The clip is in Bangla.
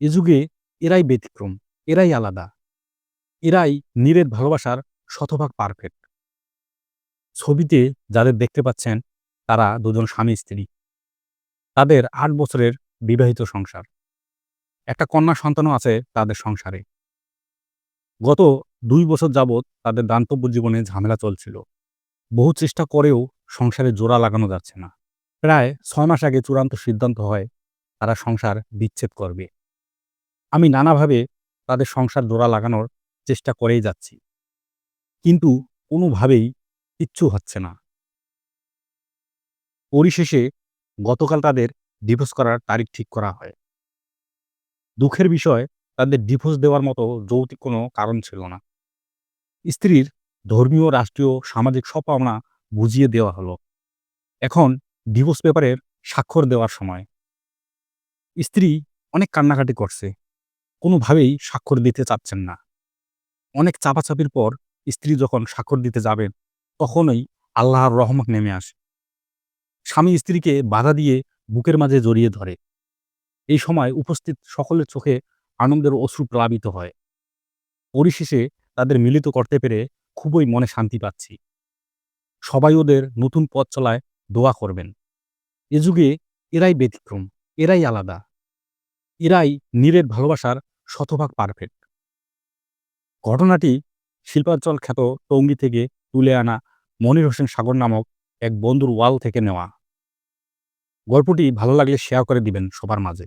এ যুগে এরাই ব্যতিক্রম, এরাই আলাদা, এরাই নীরের ভালোবাসার শতভাগ পারফেক্ট। ছবিতে যাদের দেখতে পাচ্ছেন তারা দুজন স্বামী-স্ত্রী। তাদের ৮ বছরের বিবাহিত সংসার। একটা কন্যা সন্তানও আছে তাদের সংসারে। গত ২ বছর যাবৎ তাদের দাম্পত্য জীবনে ঝামেলা চলছিল। বহু চেষ্টা করেও সংসারে জোড়া লাগানো যাচ্ছে না। প্রায় ৬ মাস আগে চূড়ান্ত সিদ্ধান্ত হয় তারা সংসার বিচ্ছেদ করবে। আমি নানাভাবে তাদের সংসার জোড়া লাগানোর চেষ্টা করেই যাচ্ছি। কিন্তু কোনোভাবেই কিচ্ছু হচ্ছে না। পরিশেষে গতকাল তাদের ডিভোর্স করার তারিখ ঠিক করা হয়। দুঃখের বিষয় তাদের ডিভোর্স দেওয়ার মতো যৌক্তিক কোনো কারণ ছিল না। স্ত্রীর ধর্মীয়, রাষ্ট্রীয়, সামাজিক সব পাওনা বুঝিয়ে দেওয়া হলো। এখন ডিভোর্স পেপারের স্বাক্ষর দেওয়ার সময়। স্ত্রী অনেক কান্নাকাটি করছে। কোনোভাবেই স্বাক্ষর দিতে চাচ্ছেন না। অনেক চাপাচাপির পর স্ত্রী যখন স্বাক্ষর দিতে যাবেন, তখনই আল্লাহর রহমত নেমে আসে। স্বামী স্ত্রীকে বাধা দিয়ে বুকের মাঝে জড়িয়ে ধরে। এই সময় উপস্থিত সকলের চোখে আনন্দের অশ্রু প্লাবিত হয়। পরিশেষে তাদের মিলিত করতে পেরে খুবই মনে শান্তি পাচ্ছি। সবাই ওদের নতুন পথ চলায় দোয়া করবেন। এ যুগে এরাই ব্যতিক্রম, এরাই আলাদা, এরাই নীরের ভালোবাসার শতভাগ পারফেক্ট। ঘটনাটি শিল্পাঞ্চল খ্যাত টঙ্গী থেকে তুলে আনা মনির হোসেন সাগর নামক এক বন্ধুর ওয়াল থেকে নেওয়া। গল্পটি ভালো লাগলে শেয়ার করে দিবেন সবার মাঝে।